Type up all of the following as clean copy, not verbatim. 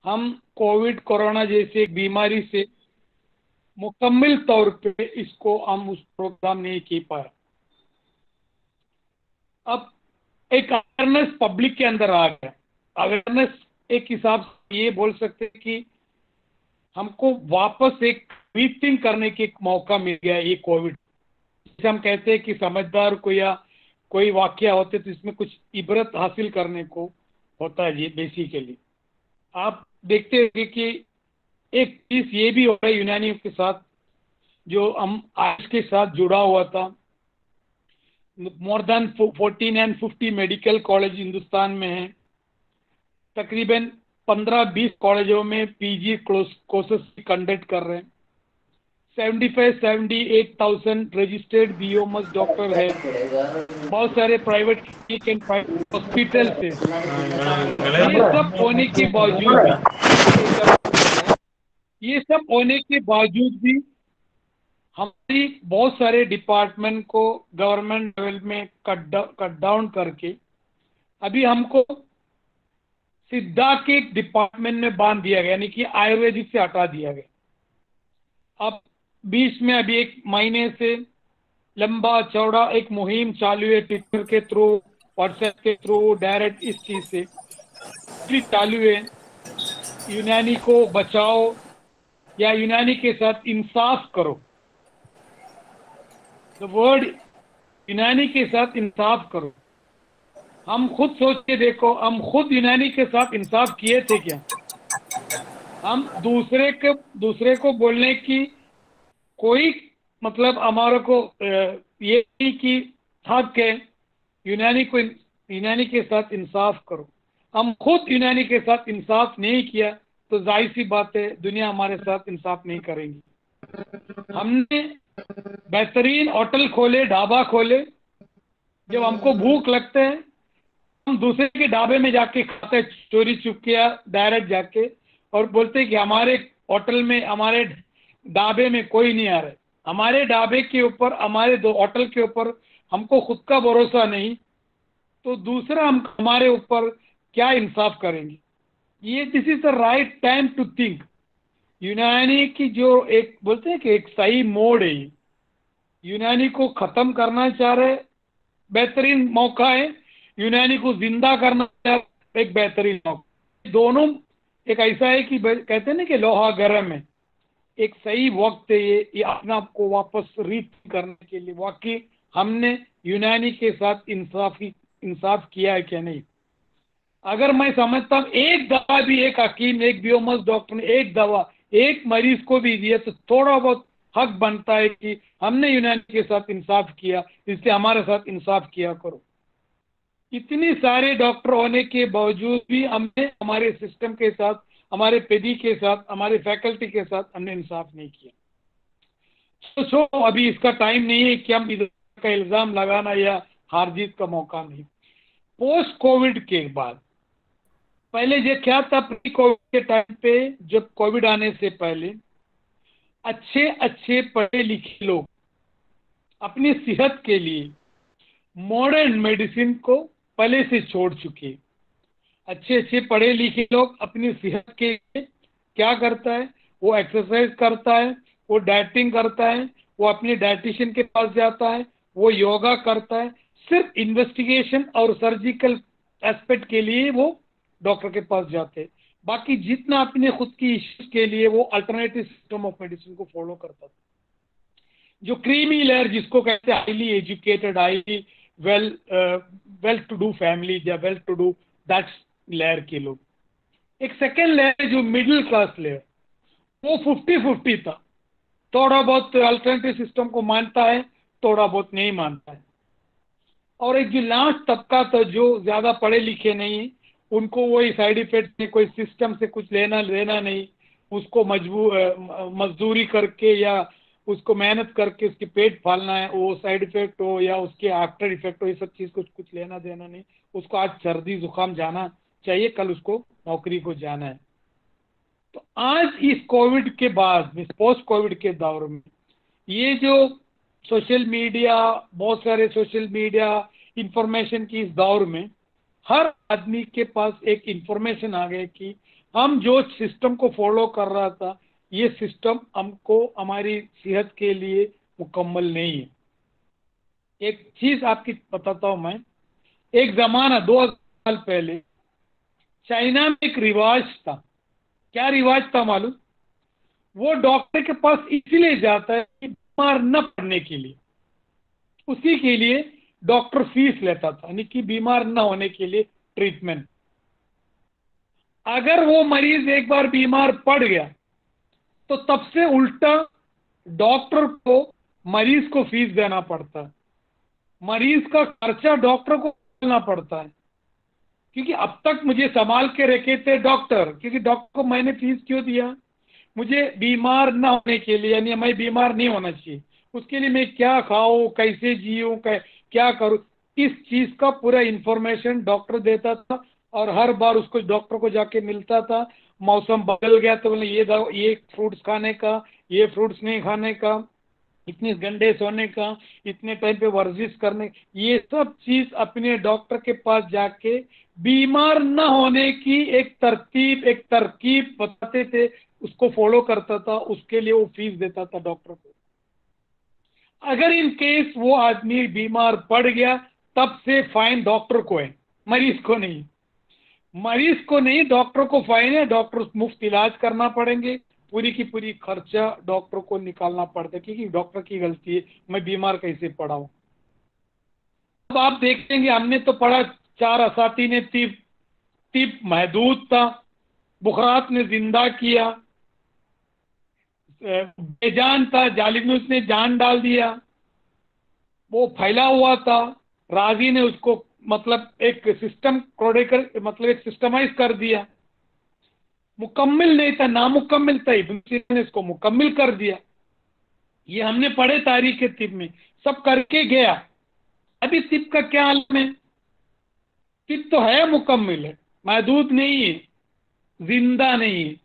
हम Covid corona जैसे एक बीमारी से मुकम्मल तौर पे इसको हम उस प्रोग्राम नहीं की पाए। अब एक अवेयरनेस पब्लिक के अंदर आ गया। अवेयरनेस एक हिसाब से ये बोल सकते हैं कि हमको वापस एक रीथिंक करने की एक मौका मिल गया ये कोविड। जैसे हम कहते हैं कि समझदार को या कोई वाक्य होते तो इसमें कुछ इबरत हासिल करने को होता है ये बेसिकली। आप देखते हैं कि एक चीज ये भी हो रहा है यूनानियों के साथ, जो हम आयुष के साथ जुड़ा हुआ था। More than 14 and 50 medical college Hindustan में है। तकरीबन 15-20 कॉलेजों में पीजी कोर्सेस कंडक्ट कर रहे हैं। 75-78,000 रजिस्टर्ड बीओएमएस डॉक्टर है। बहुत सारे private clinic and private hospital से। ये सब होने के बावजूद भी हमारी बहुत सारे डिपार्टमेंट को गवर्नमेंट लेवल में कट डाउन करके अभी हमको सिद्धा के डिपार्टमेंट में बांध दिया गया, यानी कि आयुर्वेदिक से हटा दिया गया। अब बीच में अभी एक महीने से लंबा चौड़ा एक मुहिम चालू है, ट्विटर के थ्रू, व्हाट्सएप के थ्रू, डायरेक्ट इस चीज से चालू है। यूनानी को बचाओ या यूनानी के साथ इंसाफ करो। द वर्ड यूनानी के साथ इंसाफ करो। हम खुद सोच के देखो, हम खुद यूनानी के साथ इंसाफ किए थे क्या? हम दूसरे को बोलने की कोई मतलब हमारे को ये नहीं कि हक है यूनानी के साथ इंसाफ करो। हम खुद यूनानी के साथ इंसाफ नहीं किया तो जाहिर सी बात है दुनिया हमारे साथ इंसाफ नहीं करेगी। हमने बेहतरीन होटल खोले, ढाबा खोले। जब हमको भूख लगते है हम दूसरे के ढाबे में जाके खाते, चोरी चुपकिया डायरेक्ट जाके, और बोलते कि हमारे होटल में, हमारे ढाबे में कोई नहीं आ रहा है। हमारे ढाबे के ऊपर, हमारे दो होटल के ऊपर हमको खुद का भरोसा नहीं तो दूसरा हम हमारे ऊपर क्या इंसाफ करेंगे? ये this is the right time to think. Unani की जो एक बोलते हैं कि एक सही मोड़ है, यूनानी को खत्म करना चाह रहे, बेहतरीन मौका है। यूनानी को जिंदा करना एक बेहतरीन मौका। दोनों एक ऐसा है कि कहते हैं ना कि लोहा गर्म है। एक सही वक्त है ये अपने आप को वापस रीथ करने के लिए। वाकई हमने यूनानी के साथ इंसाफ किया है क्या नहीं? अगर मैं समझता हूँ एक दवा भी एक हकीम, एक बीओएमएस डॉक्टर ने एक दवा एक मरीज को भी दिया तो थोड़ा बहुत हक बनता है कि हमने यूनानी के साथ इंसाफ किया, इसलिए हमारे साथ इंसाफ किया करो। इतने सारे डॉक्टर होने के बावजूद भी हमने हमारे सिस्टम के साथ, हमारे पेडी के साथ, हमारे फैकल्टी के साथ हमने इंसाफ नहीं किया। तो अभी इसका टाइम नहीं है कि हम इधर का इल्जाम लगाना या हार जीत का मौका नहीं। पोस्ट कोविड के बाद पहले ये क्या था, प्री कोविड के टाइम पे, जब कोविड आने से पहले अच्छे अच्छे पढ़े लिखे लोग अपनी सेहत के लिए मॉडर्न मेडिसिन को पहले से छोड़ चुके। अच्छे अच्छे पढ़े लिखे लोग अपनी सेहत के लिए क्या करता है, वो एक्सरसाइज करता है, वो डाइटिंग करता है, वो अपने डाइटिशियन के पास जाता है, वो योगा करता है। सिर्फ इन्वेस्टिगेशन और सर्जिकल एस्पेक्ट के लिए वो डॉक्टर के पास जाते हैं। बाकी जितना अपने खुद की इश्यूज के लिए वो अल्टरनेटिव सिस्टम ऑफ मेडिसिन को फॉलो करता था। जो क्रीमी लेयर जिसको कहते हैं highly educated, highly well to do family या well to do that layer के लोग। एक सेकेंड लेयर जो मिडिल क्लास लेयर, वो 50-50 था। थोड़ा बहुत अल्टरनेटिव सिस्टम को मानता है, थोड़ा बहुत नहीं मानता है। और एक जो लास्ट तबका था जो ज्यादा पढ़े लिखे नहीं है, उनको वही साइड इफेक्ट में कोई सिस्टम से कुछ लेना देना नहीं, उसको मजदूरी करके या उसको मेहनत करके उसके पेट फालना है, वो साइड इफेक्ट हो या उसके आफ्टर इफेक्ट हो, ये सब चीज कुछ लेना देना नहीं। उसको आज सर्दी जुकाम जाना चाहिए, कल उसको नौकरी को जाना है। तो आज इस कोविड के बाद, इस पोस्ट कोविड के दौर में, ये जो सोशल मीडिया, बहुत सारे सोशल मीडिया इंफॉर्मेशन की इस दौर में हर आदमी के पास एक इंफॉर्मेशन आ गया कि हम जो सिस्टम को फॉलो कर रहा था, ये सिस्टम हमको हमारी सेहत के लिए मुकम्मल नहीं है। एक चीज आपकी बताता हूं मैं। एक जमाना 2 साल पहले चाइना में एक रिवाज था। क्या रिवाज था मालूम? वो डॉक्टर के पास इसलिए जाता है कि बीमार न पड़ने के लिए। उसी के लिए डॉक्टर फीस लेता था, यानी कि बीमार न होने के लिए ट्रीटमेंट। अगर वो मरीज एक बार बीमार पड़ गया तो तब से उल्टा डॉक्टर को मरीज को फीस देना पड़ता है। मरीज का खर्चा डॉक्टर को करना पड़ता है, क्योंकि अब तक मुझे संभाल के रखे थे डॉक्टर, क्योंकि डॉक्टर को मैंने फीस क्यों दिया? मुझे बीमार ना होने के लिए, यानी मैं बीमार नहीं होना चाहिए। उसके लिए मैं क्या खाऊं, कैसे जीऊं, क्या करूं, इस चीज का पूरा इंफॉर्मेशन डॉक्टर देता था। और हर बार उसको डॉक्टर को जाके मिलता था। मौसम बदल गया तो बोले ये फ्रूट्स खाने का, ये फ्रूट्स नहीं खाने का, इतने घंटे सोने का, इतने टाइम पे वर्जिश करने, ये सब चीज अपने डॉक्टर के पास जाके बीमार न होने की एक तरकीब बताते थे। उसको फॉलो करता था, उसके लिए वो फीस देता था डॉक्टर को। अगर इन केस वो आदमी बीमार पड़ गया, तब से फाइन डॉक्टर को है, मरीज को नहीं। मरीज को नहीं, डॉक्टर को फाइन है। डॉक्टर मुफ्त इलाज करना पड़ेंगे, पूरी की पूरी खर्चा डॉक्टर को निकालना पड़ता है, क्योंकि डॉक्टर की गलती है, मैं बीमार कैसे पड़ा हूं। अब आप देखेंगे, हमने तो पढ़ा 4 ने तिब तिब महदूद था, बुखरात ने जिंदा किया, बेजान था, जालिम ने उसने जान डाल दिया, वो फैला हुआ था, राजी ने उसको मतलब एक सिस्टम क्रोडेकर मतलब एक सिस्टमाइज कर दिया। मुकम्मिल नहीं था, नामुकम्मिल था, इब्न सीना ने इसको मुकम्मिल कर दिया। ये हमने पढ़े तारीख के तिब में, सब करके गया। अभी तिब का क्या हाल है? तिब तो है मुकम्मिल है, महदूद नहीं है, जिंदा नहीं है,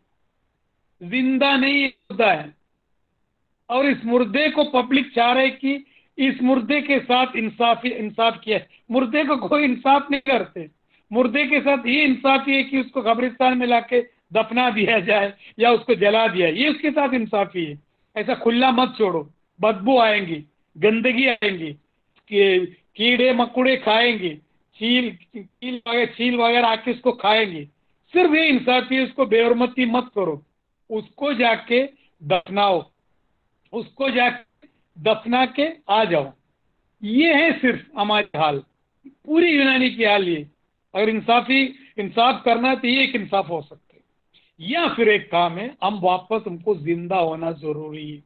जिंदा नहीं है, मुर्दा है। और इस मुर्दे को पब्लिक चाह रहे कि इस मुर्दे के साथ इंसाफ किया है। मुर्दे को कोई इंसाफ नहीं करते। मुर्दे के साथ ये इंसाफी है कि उसको कब्रिस्तान में लाके दफना दिया जाए या उसको जला दिया, ये उसके साथ इंसाफी है। ऐसा खुला मत छोड़ो, बदबू आएंगी, गंदगी आएंगी, कीड़े मकुड़े खाएंगे, चील वगैरह आके उसको खाएंगे। सिर्फ ये इंसाफी है, उसको बेहरमती मत करो, उसको जाके दफनाओ, उसको जाके दफना के आ जाओ। ये है सिर्फ हमारी हाल, पूरी यूनानी की हाल ये। अगर इंसाफ करना है तो ये एक इंसाफ हो सकता है। या फिर एक काम है, हम वापस हमको जिंदा होना जरूरी है।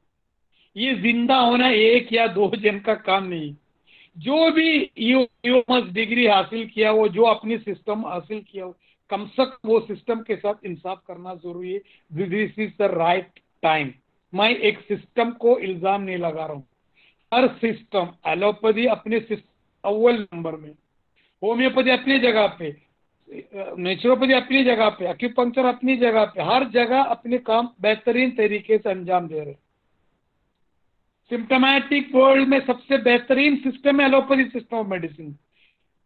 ये जिंदा होना 1 या 2 जन का काम नहीं। जो भी यूएमएस डिग्री हासिल किया हो, जो अपनी सिस्टम हासिल किया हो, कम से कम वो सिस्टम के साथ इंसाफ करना जरूरी है। This is the right time. मैं एक सिस्टम को इल्जाम नहीं लगा रहा हूं। हर सिस्टम, एलोपैथी अपने अव्वल नंबर में, होम्योपैथी अपनी जगह पे, नेचुरोपैथी अपनी जगह पे, एक्यूपंक्चर अपनी जगह पे, हर जगह अपने काम बेहतरीन तरीके से अंजाम दे रहे। सिम्टोमेटिक वर्ल्ड में सबसे बेहतरीन सिस्टम है allopathy system of medicine.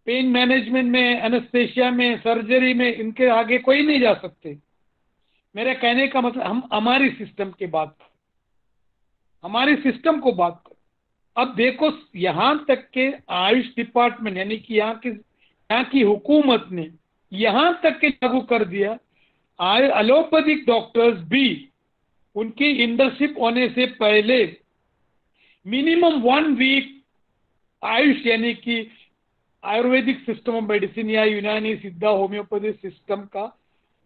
Pain management में, एनेस्थेशिया में, सर्जरी में, इनके आगे कोई नहीं जा सकते। मेरे कहने का मतलब, हम हमारी सिस्टम की बात करें, हमारी सिस्टम को बात करें। अब देखो, यहां तक के आयुष डिपार्टमेंट, यानी कि यहाँ की हुकूमत ने यहां तक के लागू कर दिया, एलोपैथिक डॉक्टर्स भी उनकी इंटर्नशिप होने से पहले मिनिमम 1 वीक आयुष यानी कि आयुर्वेदिक सिस्टम ऑफ मेडिसिन या यूनानी सिद्धा होम्योपैथी सिस्टम का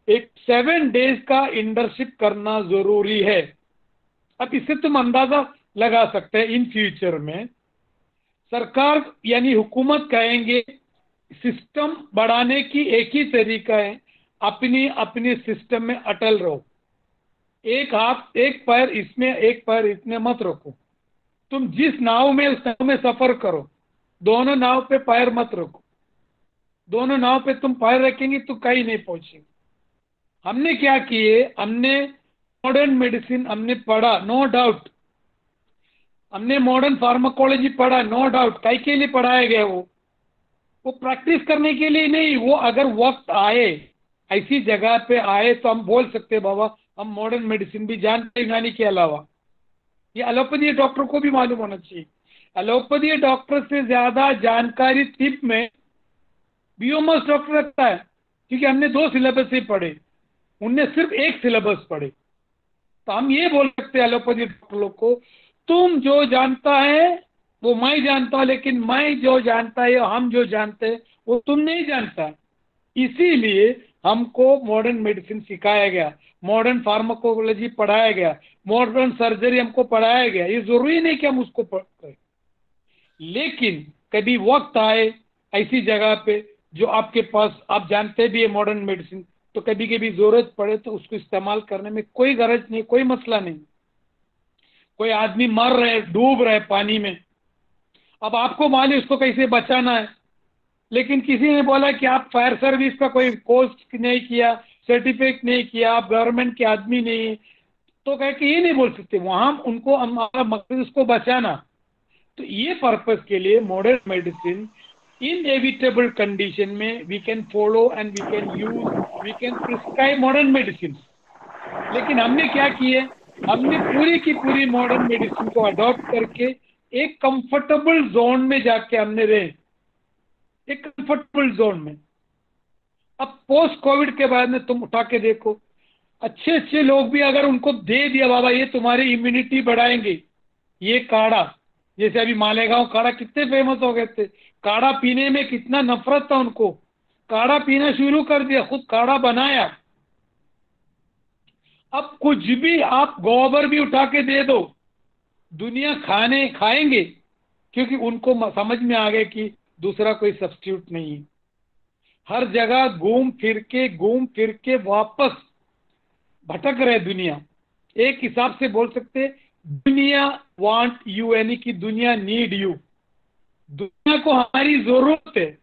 एक 7 डेज का इंटर्नशिप करना जरूरी है। अब इससे तुम अंदाजा लगा सकते हैं, इन फ्यूचर में सरकार यानी हुकूमत कहेंगे सिस्टम बढ़ाने की एक ही तरीका है, अपनी अपने सिस्टम में अटल रहो। एक हाथ, एक पैर इसमें, एक पैर इसमें मत रखो। तुम जिस नाव में, उस नाव में सफर करो, दोनों नाव पे पैर मत रखो। दोनों नाव पे तुम पैर रखेंगे तो कहीं नहीं पहुंचेंगे। हमने क्या किए, हमने मॉडर्न मेडिसिन हमने पढ़ा, नो डाउट। हमने मॉडर्न फार्माकोलॉजी पढ़ा, नो डाउट। कई के लिए पढ़ाया गया? वो प्रैक्टिस करने के लिए नहीं, वो अगर वक्त आए, ऐसी जगह पे आए तो हम बोल सकते हैं बाबा हम मॉडर्न मेडिसिन भी जानते हैं यूनानी के अलावा। ये एलोपैथी डॉक्टर को भी मालूम होना चाहिए। एलोपैथी डॉक्टर से ज्यादा जानकारी तिब में बीओमस डॉक्टर रखता है, क्योंकि हमने 2 सिलेबस ही पढ़े, उनने सिर्फ 1 सिलेबस पढ़े। तो हम ये बोल सकते हैं एलोपैथी डॉक्टर लोग को, तुम जो जानता है वो मैं जानता हूं, लेकिन मैं जो जानता है हम जो जानते हैं वो तुम नहीं जानता। इसीलिए हमको मॉडर्न मेडिसिन सिखाया गया, मॉडर्न फार्माकोलॉजी पढ़ाया गया, मॉडर्न सर्जरी हमको पढ़ाया गया। ये जरूरी नहीं कि हम उसको पढ़ें, लेकिन कभी वक्त आए ऐसी जगह पे जो आपके पास आप जानते भी है मॉडर्न मेडिसिन, तो कभी कभी जरूरत पड़े तो उसको इस्तेमाल करने में कोई गरज नहीं, कोई मसला नहीं। कोई आदमी मर रहे, डूब रहे पानी में, अब आपको मालूम उसको कैसे बचाना है, लेकिन किसी ने बोला कि आप फायर सर्विस का कोई कोर्स नहीं किया, सर्टिफिकेट नहीं किया, आप गवर्नमेंट के आदमी नहीं है, तो कह के ये नहीं बोल सकते। वहां उनको हमारा मकसद उसको बचाना। तो ये पर्पस के लिए मॉडर्न मेडिसिन इनएविटेबल कंडीशन में we can follow and we can use, we can prescribe modern medicine. लेकिन हमने क्या किया, हमने पूरी की पूरी मॉडर्न मेडिसिन को अडॉप्ट करके एक कंफर्टेबल जोन में जाके हमने रहे, एक कंफर्टेबल जोन में। अब पोस्ट कोविड के बाद में तुम उठा के देखो, अच्छे अच्छे लोग भी अगर उनको दे दिया बाबा ये तुम्हारी इम्यूनिटी बढ़ाएंगे, ये काढ़ा, जैसे अभी मालेगांव काढ़ा कितने फेमस हो गए थे, काढ़ा पीने में कितना नफरत था उनको, काढ़ा पीना शुरू कर दिया, खुद काढ़ा बनाया। अब कुछ भी आप गोबर भी उठा के दे दो, दुनिया खाएंगे, क्योंकि उनको समझ में आ गया कि दूसरा कोई सब्स्टिट्यूट नहीं है। हर जगह घूम फिर के वापस भटक रहे दुनिया। एक हिसाब से बोल सकते दुनिया वांट यू, यानी कि दुनिया नीड यू। दुनिया को हमारी जरूरत है,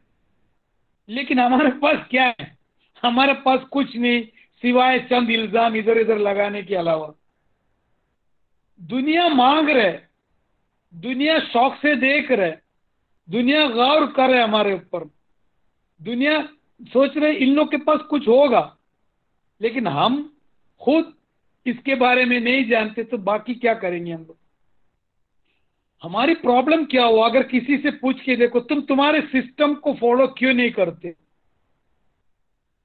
लेकिन हमारे पास क्या है? हमारे पास कुछ नहीं सिवाय चंद इल्जाम इधर इधर लगाने के अलावा। दुनिया मांग रहे, दुनिया शौक से देख रहे, दुनिया गौर कर रहे हमारे ऊपर, दुनिया सोच रहे इन लोग के पास कुछ होगा, लेकिन हम खुद इसके बारे में नहीं जानते, तो बाकी क्या करेंगे हम लोग? हमारी प्रॉब्लम क्या हो, अगर किसी से पूछ के देखो तुम तुम्हारे सिस्टम को फॉलो क्यों नहीं करते,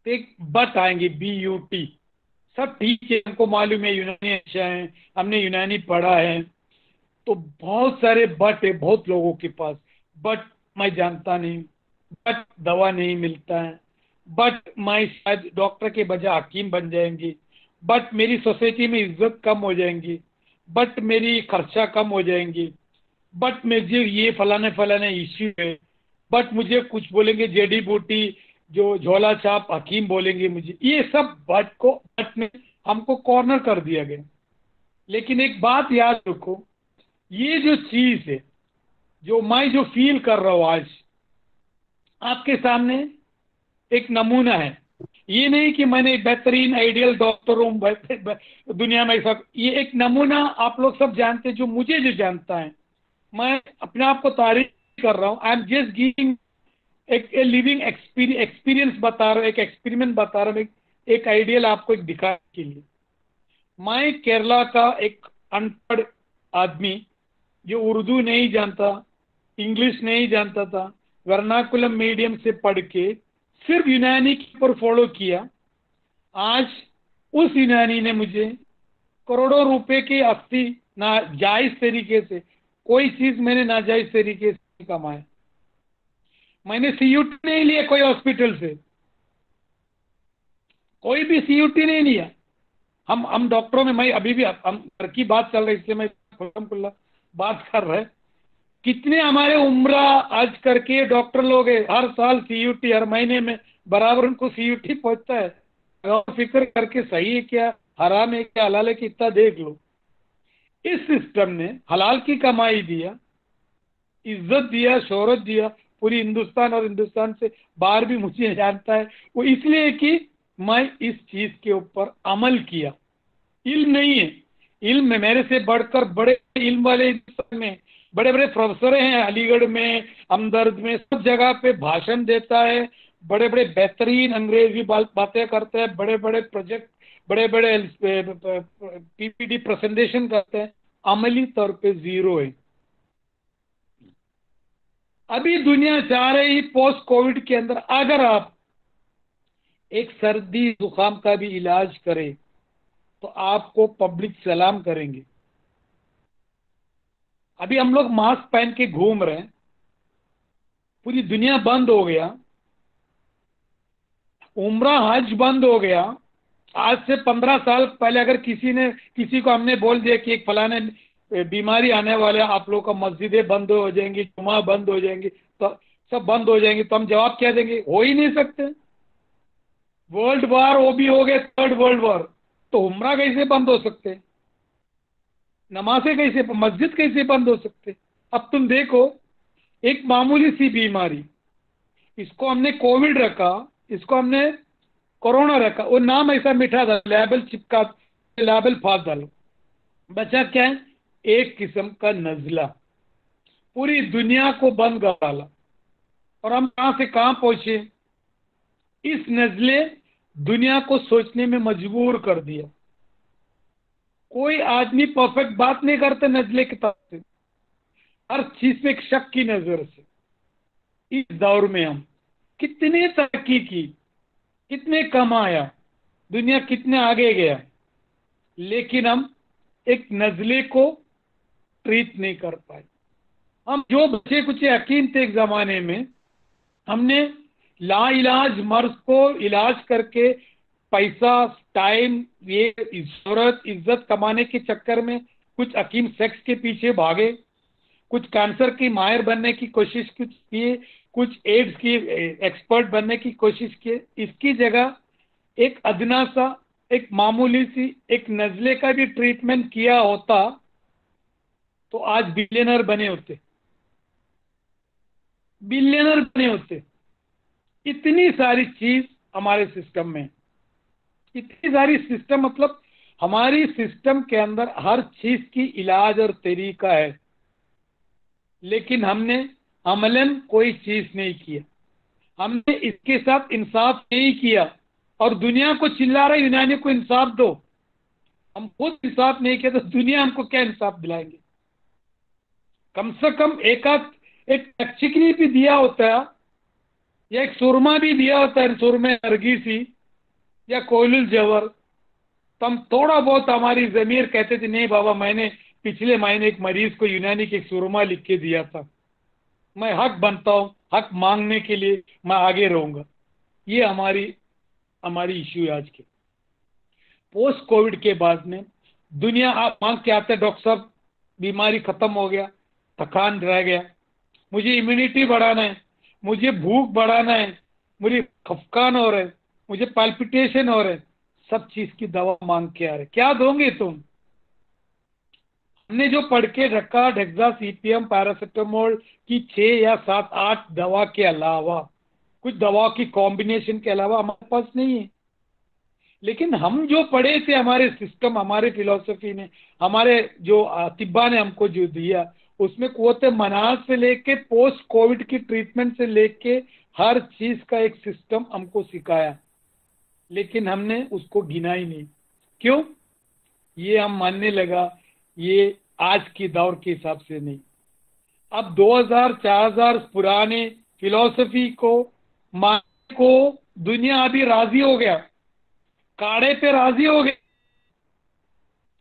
तो एक बट आएंगे, BUT। सब ठीक है, हमको मालूम है यूनानी अच्छा है, हमने यूनानी पढ़ा है, तो बहुत सारे बट है बहुत लोगों के पास। बट मैं जानता नहीं, बट दवा नहीं मिलता है, बट मैं शायद डॉक्टर के बजाय हकीम बन जाएंगी, बट मेरी सोसाइटी में इज्जत कम हो जाएंगी, बट मेरी खर्चा कम हो जाएंगी, बट मुझे ये फलाने फलाने इश्यू है, बट मुझे कुछ बोलेंगे जड़ी बूटी जो झोला छाप हकीम बोलेंगे मुझे। ये सब बट ने हमको कॉर्नर कर दिया गया। लेकिन एक बात याद रखो, ये जो चीज है, जो मैं जो फील कर रहा हूं आज आपके सामने एक नमूना है। ये नहीं कि मैंने एक बेहतरीन आइडियल डॉक्टर हूं दुनिया में, सब ये एक नमूना आप लोग सब जानते हैं, जो मुझे जो जानता है, मैं अपने आप को तारीफ कर रहा हूं। आई एम जस्ट गिविंग एक लिविंग एक्सपीरियंस बता रहा हूं, एक एक्सपेरिमेंट बता रहा हूं, एक आइडियल आपको एक दिखाने के लिए। मैं केरला का एक अनपढ़ आदमी जो उर्दू नहीं जानता, इंग्लिश नहीं जानता था, वर्नाकुलम मीडियम से पढ़ के सिर्फ यूनानी के ऊपर फॉलो किया। आज उस यूनानी ने मुझे करोड़ों रुपए की आस्ती नाजायज तरीके से, कोई चीज मैंने नाजायज तरीके से कमाया। मैंने CUT नहीं लिया कोई हॉस्पिटल से, कोई भी CUT नहीं लिया। हम डॉक्टरों में, मैं अभी भी हम घर की बात चल रही, इसलिए मैं खुल्ला बात कर रहे, कितने हमारे उम्र आज करके डॉक्टर लोग हैं, हर साल CUT, हर महीने में बराबर उनको CUT पहुंचता है। और फिक्र करके सही है क्या, हराम है क्या, हलाल है कि इतना देख लो। इस सिस्टम ने हलाल की कमाई दिया, इज्जत दिया, शोहरत दिया पूरी हिंदुस्तान, और हिंदुस्तान से बाहर भी मुझे जानता है, वो इसलिए कि मैं इस चीज के ऊपर अमल किया। इल्म नहीं है, इल्म में मेरे से बढ़कर बड़े इल्म वाले हिंदुस्तान में बड़े बड़े प्रोफेसर हैं, अलीगढ़ में, हमदर्द में, सब जगह पे भाषण देता है, बड़े बड़े बेहतरीन अंग्रेजी बातें करते हैं, बड़े बड़े प्रोजेक्ट, बड़े बड़े पीपीटी प्रेजेंटेशन करते हैं, अमली तौर पे जीरो है। अभी दुनिया चाह रही पोस्ट कोविड के अंदर अगर आप एक सर्दी जुकाम का भी इलाज करें तो आपको पब्लिक सलाम करेंगे। अभी हम लोग मास्क पहन के घूम रहे हैं, पूरी दुनिया बंद हो गया, उम्रा हज बंद हो गया। आज से 15 साल पहले अगर किसी को हमने बोल दिया कि एक फलाने बीमारी आने वाले, आप लोगों का मस्जिदें बंद हो जाएंगी, जुमा बंद हो जाएंगी, तो सब बंद हो जाएंगे, तो हम जवाब क्या देंगे? हो ही नहीं सकते। वर्ल्ड वॉर वो भी हो गए, थर्ड वर्ल्ड वॉर, तो उम्रा कैसे बंद हो सकते? नमाजें कैसे, मस्जिद कैसे बंद हो सकते? अब तुम देखो, एक मामूली सी बीमारी, इसको हमने कोविड रखा, इसको हमने कोरोना रखा, वो नाम ऐसा मीठा था, लेबल चिपका, लेबल फाड़ डालो, बचा क्या है? एक किस्म का नजला, पूरी दुनिया को बंद कर डाला। और हम कहां से कहां पहुंचे? इस नजले दुनिया को सोचने में मजबूर कर दिया। कोई आदमी परफेक्ट बात नहीं करते नजले की तरफ से, हर चीज में एक शक की नजर से। इस दौर में हम कितने तरक्की की, कितने कमाया, दुनिया कितने आगे गया, लेकिन हम एक नजले को ट्रीट नहीं कर पाए। हम जो बच्चे कुछ यकीन थे एक जमाने में, हमने लाइलाज मर्ज को इलाज करके पैसा, टाइम, ये शोहरत, इज्जत कमाने के चक्कर में कुछ हकीम सेक्स के पीछे भागे, कुछ कैंसर की माहिर बनने की कोशिश किए, कुछ एड्स की एक्सपर्ट बनने की कोशिश किए। इसकी जगह एक अदना सा, एक मामूली सी एक नजले का भी ट्रीटमेंट किया होता तो आज बिलियनर बने होते, बिलियनर बने होते। इतनी सारी चीज हमारे सिस्टम में, इतनी सारी सिस्टम, मतलब हमारी सिस्टम के अंदर हर चीज की इलाज और तरीका है, लेकिन हमने अमलन कोई चीज नहीं किया। हमने इसके साथ इंसाफ नहीं किया और दुनिया को चिल्ला रहा है यूनानी को इंसाफ दो। हम खुद इंसाफ नहीं किया तो दुनिया हमको क्या इंसाफ दिलाएंगे? कम से कम एक चिकनी भी दिया होता है, या एक सुरमा भी दिया होता है, सुरमे नरगिसी या कोयलुल जवर, तो हम थोड़ा बहुत, हमारी जमीर कहते थे नहीं बाबा, मैंने पिछले महीने एक मरीज को यूनानी की एक सुरमा लिख के दिया था, मैं हक बनता हूं, हक मांगने के लिए मैं आगे रहूंगा। ये हमारी इश्यू है आज के। पोस्ट कोविड के बाद में दुनिया आप मांग के आते हैं, डॉक्टर साहब बीमारी खत्म हो गया, थकान रह गया, मुझे इम्यूनिटी बढ़ाना है, मुझे भूख बढ़ाना है, मुझे खफकान हो रहा है, मुझे पैल्पिटेशन हो रहा है, सब चीज की दवा मांग के आ रहे। क्या दोगे तुम? हमने जो पढ़ के रखा डेक्सासीपीएम पैरासिटामोल की 6 या 7 8 दवा के अलावा, कुछ दवा की कॉम्बिनेशन के अलावा हमारे पास नहीं है। लेकिन हम जो पढ़े थे, हमारे सिस्टम, हमारे फिलोसफी ने, हमारे जो तिब्बा ने हमको जो दिया, उसमें कुव्वत मनाज से लेके पोस्ट कोविड की ट्रीटमेंट से लेके हर चीज का एक सिस्टम हमको सिखाया, लेकिन हमने उसको गिना ही नहीं। क्यों? ये हम मानने लगा ये आज की दौर के हिसाब से नहीं। अब 2000 4000 पुराने फिलोसफी को मानने को दुनिया अभी राजी हो गया, काढ़े पे राजी हो गए,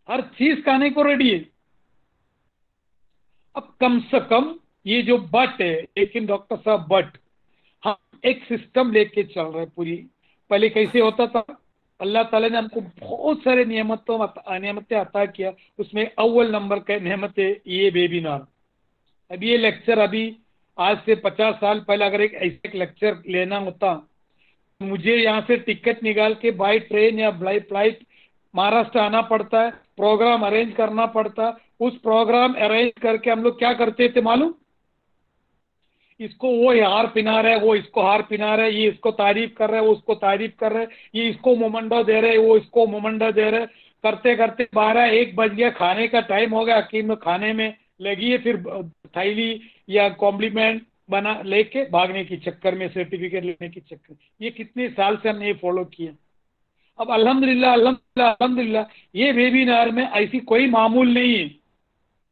हर चीज खाने को रेडी है। अब कम से कम ये जो बट है, लेकिन डॉक्टर साहब बट, हम एक सिस्टम लेके चल रहे हैं पूरी। पहले कैसे होता था? अल्लाह ताला ने हमको बहुत सारे नियमतें अता किया, उसमें अव्वल नंबर का नियमत है ये वेबिनार। अब ये लेक्चर, अभी आज से 50 साल पहले अगर एक ऐसे लेक्चर लेना होता, मुझे यहाँ से टिकट निकाल के बाय ट्रेन या बाय फ्लाइट महाराष्ट्र आना पड़ता है, प्रोग्राम अरेंज करना पड़ता। उस प्रोग्राम अरेंज करके हम लोग क्या करते थे मालूम? इसको वो हार पिना रहा है, वो इसको हार पिना रहा है, ये इसको तारीफ कर रहा है, वो उसको तारीफ कर रहा है, ये इसको मोमंडो दे रहे, वो इसको मोमंडो दे रहे। करते करते 12-1 बज गया, खाने का टाइम हो गया, हकीम खाने में लगी है, फिर थैली या कॉम्प्लीमेंट बना लेके भागने की चक्कर में, सर्टिफिकेट लेने की चक्कर में। ये कितने साल से हमने ये फॉलो किया। अब अल्हम्दुलिल्लाह अल्हम्दुलिल्लाह अल्हम्दुलिल्लाह, ये वेबिनार में ऐसी कोई मामूल नहीं है।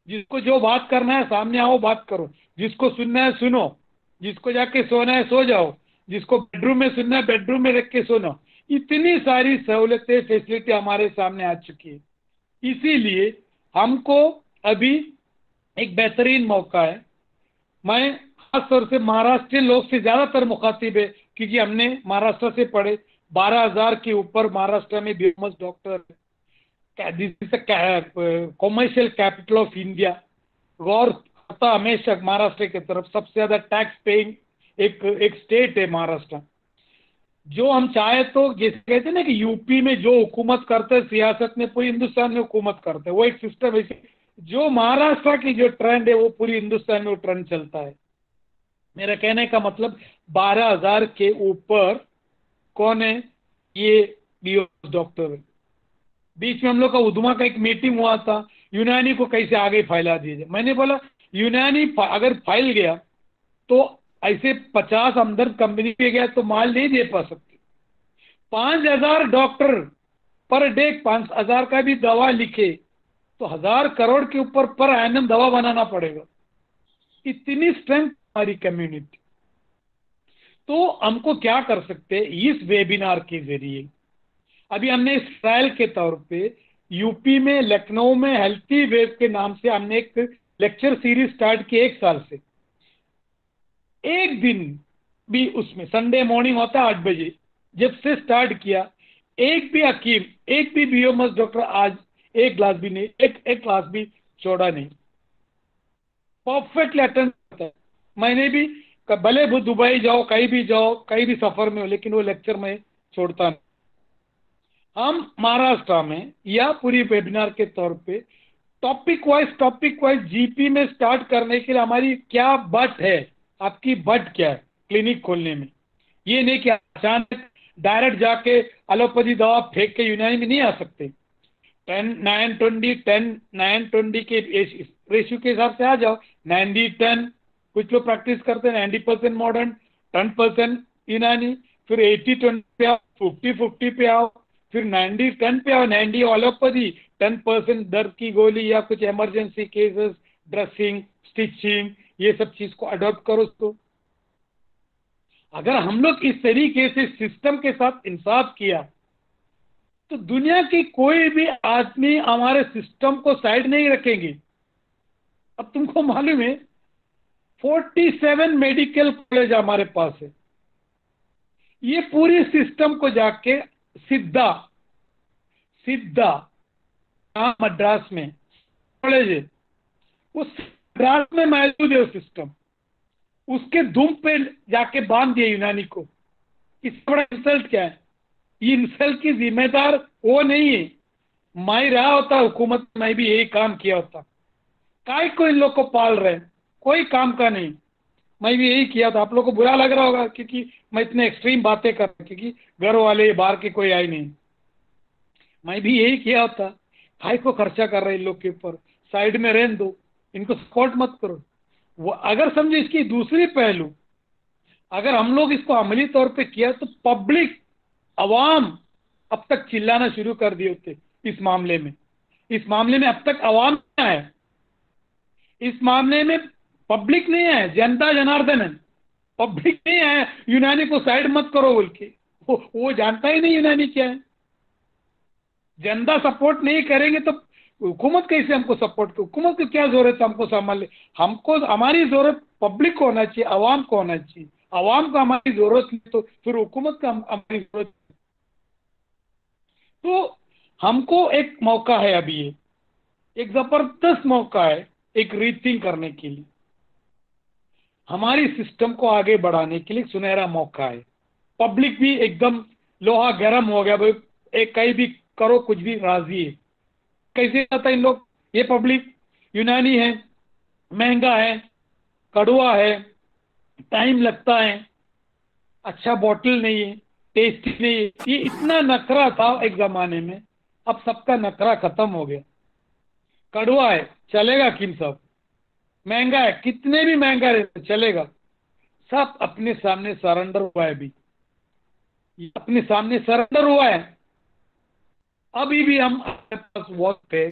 जिसको जो बात करना है सामने आओ, बात करो। जिसको सुनना है सुनो, जिसको जाके सोना है सो जाओ, जिसको बेडरूम में सुनना है बेडरूम में रख के सुनो। इतनी सारी सहूलतें, फैसिलिटी हमारे सामने आ चुकी है। इसीलिए हमको अभी एक बेहतरीन मौका है। मैं खास तौर से महाराष्ट्रीयन लोग से ज्यादातर मुखातिब है, क्योंकि हमने महाराष्ट्र से पढ़े। 12,000 के ऊपर महाराष्ट्र में BMS doctor. This is commercial capital of India. गौर करता हमेशा महाराष्ट्र की तरफ, सबसे ज्यादा टैक्स पेइंग एक स्टेट है महाराष्ट्र। जो हम चाहे तो जैसे कहते हैं ना कि यूपी में जो हुकूमत करते हैं सियासत में, पूरी हिंदुस्तान में हुकूमत करते हैं, वो एक सिस्टम है। जो महाराष्ट्र की जो ट्रेंड है वो पूरी हिंदुस्तान में वो ट्रेंड चलता है। मेरा कहने का मतलब 12,000 के ऊपर कौन है, ये बीओएस डॉक्टर है। बीच में हम लोग का उद्मा का एक मीटिंग हुआ था, यूनानी को कैसे आगे फैला दिया जाए। मैंने बोला यूनानी अगर फैल गया तो ऐसे 50 हमदर्द कंपनी पे गया तो माल नहीं दे पा सकते। 5,000 डॉक्टर पर डे 5,000 का भी दवा लिखे तो 1,000 करोड़ के ऊपर पर एनम दवा बनाना पड़ेगा। इतनी स्ट्रेंथ हमारी कम्युनिटी। तो हमको क्या कर सकते हैं इस वेबिनार के जरिए। अभी हमने इस ट्रायल के तौर पे यूपी में, लखनऊ में हेल्थी वेब के नाम से हमने एक लेक्चर सीरीज स्टार्ट की 1 साल से। एक दिन भी उसमें संडे मॉर्निंग होता है 8 बजे, जब से स्टार्ट किया एक भी हकीम, एक भी बीओएमएस डॉक्टर आज एक क्लास भी नहीं, एक क्लास भी छोड़ा नहीं, परफेक्टली अटेंड करता है। मैंने भी भले वो दुबई जाओ, कहीं भी जाओ, कहीं भी सफर में हो, लेकिन वो लेक्चर में छोड़ता नहीं। हम महाराष्ट्र में या पूरी वेबिनार के तौर पे टॉपिक वाइज जीपी में स्टार्ट करने के लिए हमारी क्या बट है, आपकी बट क्या है क्लिनिक खोलने में। ये नहीं कि अचानक डायरेक्ट जाके एलोपैथी दवा फेंक के यूनानी में नहीं आ सकते। 10-9-20 के रेशियो के हिसाब से आ जाओ। 90-10 कुछ लोग प्रैक्टिस करते हैं, 90% मॉडर्न, 10% यूनानी, फिर 80-20 पे आओ, 50-50 पे आओ, फिर 90-10 पे आओ, 90 एलोपैथी, 10% दर्द की गोली या कुछ इमरजेंसी केसेस, ड्रेसिंग, स्टिचिंग, ये सब चीज को अडॉप्ट करो। तो अगर हम लोग इस तरीके से सिस्टम के साथ इंसाफ किया तो दुनिया की कोई भी आदमी हमारे सिस्टम को साइड नहीं रखेंगे। अब तुमको मालूम है 47 मेडिकल कॉलेज हमारे पास है। ये पूरी सिस्टम को जाके सिद्धा मद्रास में कॉलेज है, उस मद्रास में मौजूद है वो सिस्टम। उसके धूम पे जाके बांध दिया यूनानी को। इससे बड़ा इंसल्ट क्या है? ये इंसल्ट की जिम्मेदार वो नहीं है। मैं रहा होता हुकूमत, मैं भी यही काम किया होता। काय को इन लोग को पाल रहे हैं, कोई काम का नहीं। मैं भी यही किया था। आप लोग को बुरा लग रहा होगा क्योंकि मैं इतने एक्सट्रीम बातें कर रहा, क्योंकि घर वाले बाहर के कोई आए नहीं। मैं भी यही किया होता। काय को खर्चा कर रहे इन लोग के ऊपर, साइड में रहने दो, इनको सपोर्ट मत करो। वो अगर समझो इसकी दूसरी पहलू, अगर हम लोग इसको अमली तौर पे किया तो पब्लिक, अवाम अब तक चिल्लाना शुरू कर दिए होते इस मामले में। इस मामले में अब तक अवाम क्या है, इस मामले में पब्लिक नहीं है, जनता जनार्दन है। पब्लिक नहीं है यूनानी को साइड मत करो बोल के, वो जानता ही नहीं यूनानी क्या है। जनता सपोर्ट नहीं करेंगे तो हुकूमत कैसे हमको सपोर्ट करे? हुकूमत को क्या जरूरत है हमको संभाल ले? हमको, हमारी जरूरत पब्लिक को होना चाहिए, अवाम को होना चाहिए। अवाम को हमारी जरूरत नहीं तो फिर हुकूमत का हमारी जरूरत। तो हमको एक मौका है अभी, ये एक जबरदस्त मौका है एक रीथिंक करने के लिए, हमारी सिस्टम को आगे बढ़ाने के लिए सुनहरा मौका है। पब्लिक भी एकदम लोहा गर्म हो गया भाई, एक कहीं भी करो कुछ भी राजी है। कैसे आता इन लोग? ये पब्लिक यूनानी है, महंगा है, कड़वा है, टाइम लगता है, अच्छा बॉटल नहीं है, टेस्टी नहीं है। ये इतना नखरा था एक जमाने में, अब सबका नखरा खत्म हो गया। कड़वा है चलेगा किम साहब, महंगा है कितने भी महंगा रहे चलेगा, सब अपने सामने सरेंडर हुआ है। अभी ये अपने सामने सरेंडर हुआ है। अभी भी हम हमारे पास वक्त है,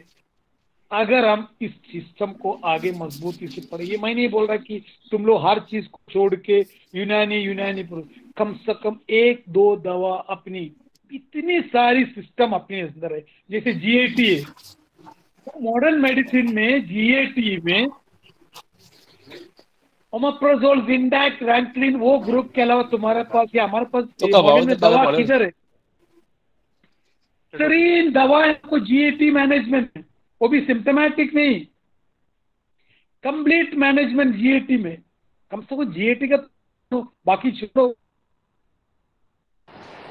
अगर हम इस सिस्टम को आगे मजबूती से पढ़े। ये मैं नहीं बोल रहा कि तुम लोग हर चीज को छोड़ के यूनानी यूनानी पढ़ो। कम से कम एक दो दवा अपनी, इतनी सारी सिस्टम अपने अंदर है। जैसे जीएटी है, मॉडर्न मेडिसिन में जीएटी में ओमेप्राजोल, जिंडैक, रैंक्लिन, वो ग्रुप के अलावा तुम्हारे पास या हमारे पास तो कब मॉडर्न तो में ताजा दवा पड़े किधर है? बेहतरीन दवा है को जीएटी मैनेजमेंट, वो भी सिम्टोमेटिक नहीं, कंप्लीट मैनेजमेंट जीएटी में। कम से कम जीएटी का तो बाकी छोड़ो।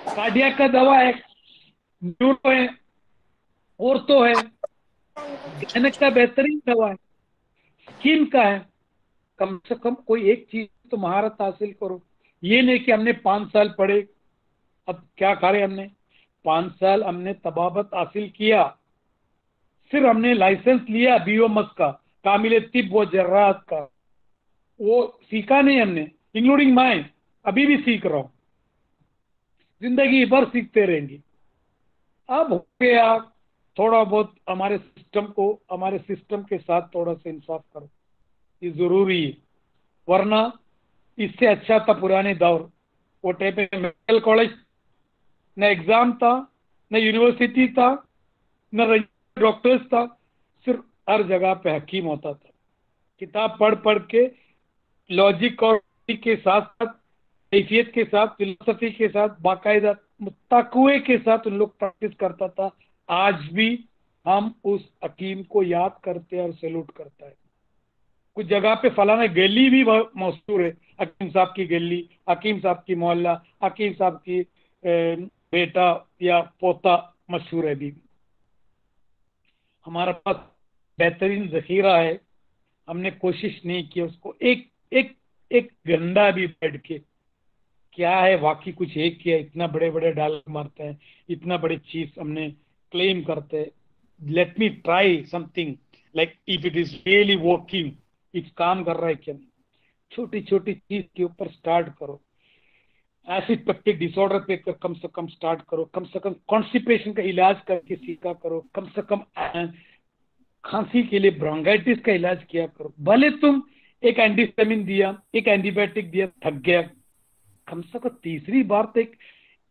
कार्डियक का दवा है, न्यूरो है, ऑर्थो है, गैनक का बेहतरीन दवा है, स्किन का है। कम से कम कोई एक चीज तो महारत हासिल करो। ये नहीं कि हमने 5 साल पढ़े, अब क्या करे हमने 5 साल हमने तबाबत हासिल किया, फिर हमने लाइसेंस लिया बीओएमएस का, कामिल तिब व जर्रात का, वो सीखा नहीं हमने, इंक्लूडिंग मैं अभी भी सीख रहा हूं, जिंदगी भर सीखते रहेंगे। अब हो गया, थोड़ा बहुत हमारे सिस्टम के साथ थोड़ा सा इंसाफ करो, ये जरूरी है। वरना इससे अच्छा था पुराने दौर, वो टाइम पे मेडिकल कॉलेज न एग्जाम था, न यूनिवर्सिटी था, न डॉक्टर्स था, सिर्फ हर जगह पे हकीम होता था। किताब पढ़ पढ़ के लॉजिक और के साथ साथ कैफियत के साथ फिलोसफी के साथ बाकायदा तकवे के साथ उन लोग प्रैक्टिस करता था। आज भी हम उस हकीम को याद करते हैं और सैल्यूट करता है। कुछ जगह पे फलाना गली भी मशहूर है, हकीम साहब की गली, हकीम साहब की मोहल्ला, हकीम साहब की बेटा या पोता मशहूर है। भी हमारे पास बेहतरीन जखीरा है, हमने कोशिश नहीं की उसको एक एक एक घंटा भी बैठ के क्या है वाकई कुछ एक किया। इतना बड़े बड़े डायलॉग मारते हैं, इतना बड़ी चीज हमने क्लेम करते हैं। Let me try something like if it is really working, if काम कर रहा है क्या। छोटी छोटी चीज के ऊपर स्टार्ट करो। एसिड पेप्टिक डिसऑर्डर पे कम से कम स्टार्ट करो, कम से कम कॉन्स्टिपेशन का इलाज करके सीखा करो, कम से कम खांसी के लिए ब्रोंगाइटिस का इलाज किया करो। भले तुम एक एंटीस्टामिन दिया, एक एंटीबायोटिक दिया, थक गया, कम से कम तीसरी बार तो एक,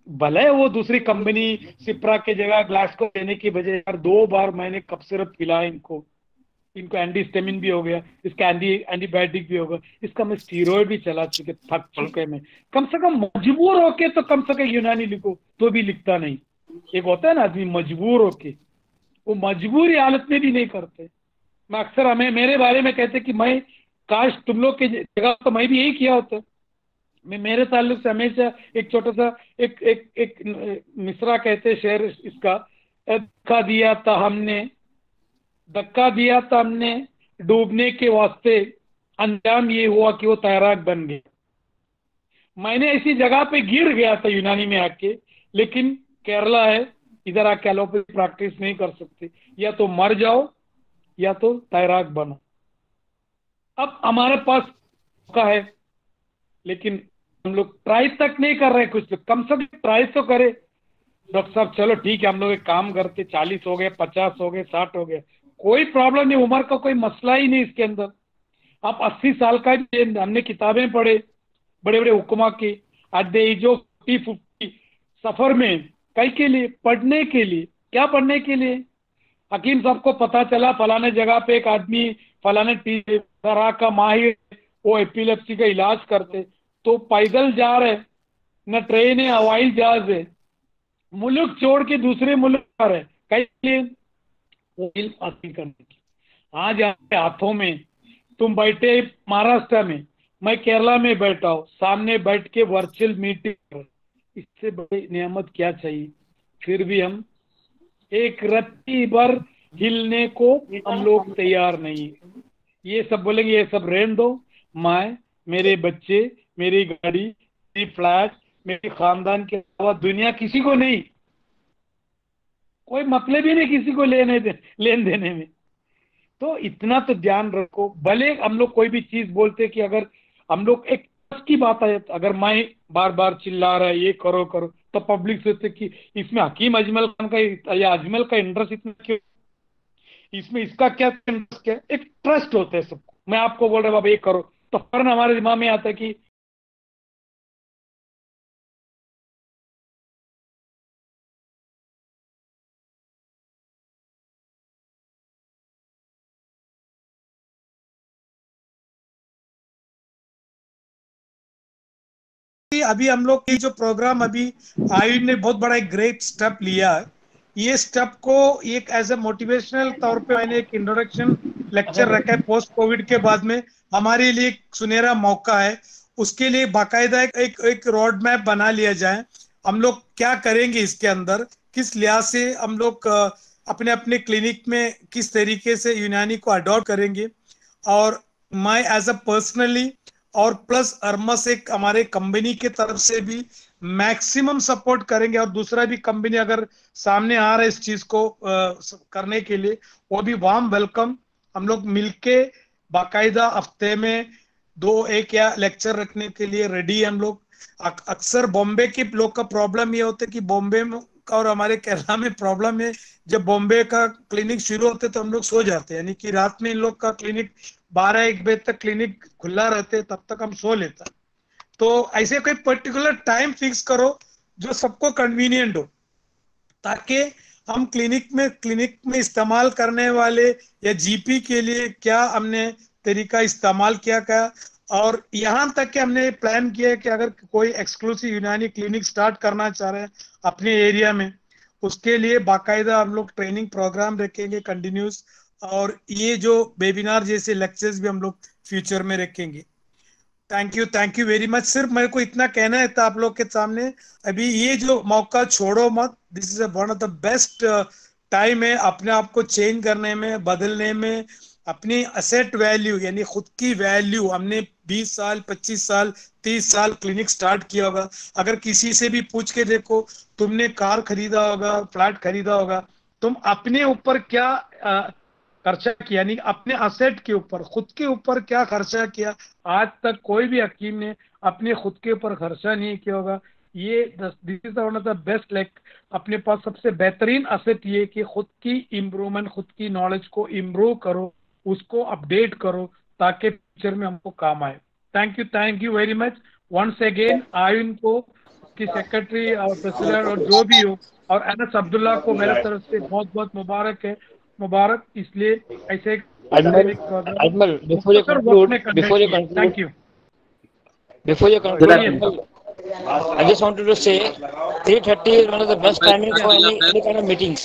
भले वो दूसरी कंपनी सिप्रा के जगह ग्लासको देने की बजाय यार 2 बार मैंने कफ सिरप पिलाया इनको एंटीस्टामिन भी हो गया, इसका एंटीबायोटिक भी होगा, इसका मैं स्टीरॉयड भी चला चुके, थक चुके मैं। कम से कम मजबूर होके तो कम से कम यूनानी लिखो, तो भी लिखता नहीं। एक होता है ना आदमी मजबूर होके, वो मजबूरी हालत में भी नहीं करते। मैं अक्सर हमें मेरे बारे में कहते कि मैं काश तुम लोग की जगह तो मैं भी यही किया होता। मैं मेरे ताल्लुक से हमेशा एक छोटा सा एक एक एक मिसरा कहते शेर इसका, धक्का दिया था हमने डूबने के वास्ते, अंजाम ये हुआ कि वो तैराक बन गया। मैंने ऐसी जगह पे गिर गया था यूनानी में आके, लेकिन केरला है, इधर आके एलोपैथी प्रैक्टिस नहीं कर सकते, या तो मर जाओ या तो तैराक बनो। अब हमारे पास मौका है, लेकिन हम लोग ट्राई तक नहीं कर रहे। कुछ लोग कम से कम ट्राई तो करे। डॉक्टर साहब चलो ठीक है, हम लोग एक काम करते, 40 हो गए, 50 हो गए, 60 हो गए, कोई प्रॉब्लम नहीं, उम्र का कोई मसला ही नहीं इसके अंदर। आप 80 साल का भी, हमने किताबें पढ़े बड़े बड़े हुक्मा की, एट द एज ऑफ 50 सफर में, कई के लिए पढ़ने के लिए, क्या पढ़ने के लिए, हकीम साहब को पता चला फलाने जगह पे एक आदमी फलाने तरह का माहिर, वो एपिलेप्सी का इलाज करते, तो पैदल जा रहे, न ट्रेन है, हवाई जहाज है, मुल्क छोड़ के दूसरे मुल्क पर है, कई वो इल्म हासिल करने की। आज आपके हाथों में, तुम बैठे महाराष्ट्र में, मैं केरला में बैठा हूं, सामने बैठ के वर्चुअल मीटिंग पर, इससे बड़ी नियामत क्या चाहिए। फिर भी हम एक रत्ती भर हिलने को हम लोग तैयार नहीं। ये सब बोलेंगे ये सब रहने दो, मैं, मेरे बच्चे, मेरी गाड़ी, मेरी फ्लैट, मेरे खानदान के अलावा दुनिया किसी को नहीं, कोई मतलब ही नहीं किसी को लेने देने में। तो इतना तो ध्यान रखो। भले हम लोग कोई भी चीज बोलते कि अगर हम लोग एक ट्रस्ट की बात है, अगर मैं बार बार चिल्ला रहा है ये करो करो, तो पब्लिक सोचते कि इसमें हकीम अजमल खान का या अजमल का इंटरेस्ट इतना क्यों, इसमें इसका क्या इंटरेस्ट, क्या एक ट्रस्ट होता है सबको। मैं आपको बोल रहा हूँ बाबा ये करो, तो फौरन हमारे दिमाग में आता है कि अभी हम लोग की जो प्रोग्राम अभी आयुष ने बहुत बड़ा एक ग्रेट स्टेप लिया है। ये स्टेप को एक एज ए मोटिवेशनल तौर पे मैंने एक इंट्रोडक्शन लेक्चर रखा है। पोस्ट कोविड के बाद में हमारे लिए एक सुनहरा मौका है, उसके लिए बाकायदा एक रोड मैप बना लिया जाए। हम लोग क्या करेंगे इसके अंदर, किस लिहाज से हम लोग अपने अपने क्लिनिक में किस तरीके से यूनानी को अडॉप्ट करेंगे, और मैं एज अ पर्सनली और प्लस अरमस एक हमारे कंपनी की तरफ से भी मैक्सिमम सपोर्ट करेंगे। और दूसरा भी कंपनी अगर सामने आ रहा है इस चीज को करने के लिए, वो भी वार्म वेलकम। हम लोग मिलके बाकायदा हफ्ते में 2-1 या लेक्चर रखने के लिए रेडी हम लोग। अक्सर बॉम्बे के लोग का प्रॉब्लम ये होता है कि बॉम्बे में और हमारे केरला में प्रॉब्लम है, जब बॉम्बे का क्लिनिक शुरू होते तो हम लोग सो जाते हैं, यानी कि रात में इन लोग का क्लिनिक 12-1 बजे तक क्लिनिक खुला रहते, तब तक हम सो लेता। तो ऐसे कोई पर्टिकुलर टाइम फिक्स करो जो सबको कन्वीनियंट हो, ताकि हम क्लिनिक में इस्तेमाल करने वाले या जीपी के लिए क्या हमने तरीका इस्तेमाल किया क्या। और यहाँ तक कि हमने प्लान किया है कि अगर कोई एक्सक्लूसिव यूनानी क्लिनिक स्टार्ट करना चाह रहे हैं अपने एरिया में, उसके लिए बाकायदा हम लोग ट्रेनिंग प्रोग्राम रखेंगे कंटिन्यूस, और ये जो वेबिनार जैसे लेक्चर्स भी हम लोग फ्यूचर में रखेंगे। Thank you very much. सिर्फ मेरे को इतना कहना है था आप लोग के सामने, अभी ये जो मौका छोड़ो मत। This is one of the best time है अपने आप को चेंज करने में, बदलने में। अपनी असेट वैल्यू यानी खुद की वैल्यू, हमने 20 साल 25 साल 30 साल क्लिनिक स्टार्ट किया होगा। अगर किसी से भी पूछ के देखो, तुमने कार खरीदा होगा, फ्लैट खरीदा होगा, तुम अपने ऊपर क्या खर्चा किया, यानी अपने असेट के ऊपर, खुद के ऊपर क्या खर्चा किया। आज तक कोई भी हकीम ने अपने खुद के ऊपर खर्चा नहीं किया होगा। ये this is one of the best, like अपने पास सबसे बेहतरीन असेट ये कि खुद की इम्प्रूवमेंट, खुद की नॉलेज को इम्प्रूव करो, उसको अपडेट करो, ताकि फ्यूचर में हमको काम आए। Thank you very much once again. आयुन को की सेक्रेटरी और प्रेसिडेंट और जो भी हो, और अनस अब्दुल्ला को मेरे तरफ से बहुत बहुत मुबारक है, मुबारक। इसलिए ऐसे Ajmal, before you conclude, thank you. Ajmal, I just wanted to say 3:30 is one of the best timings for any kind of meetings.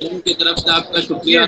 उनकी तरफ से आपका शुक्रिया।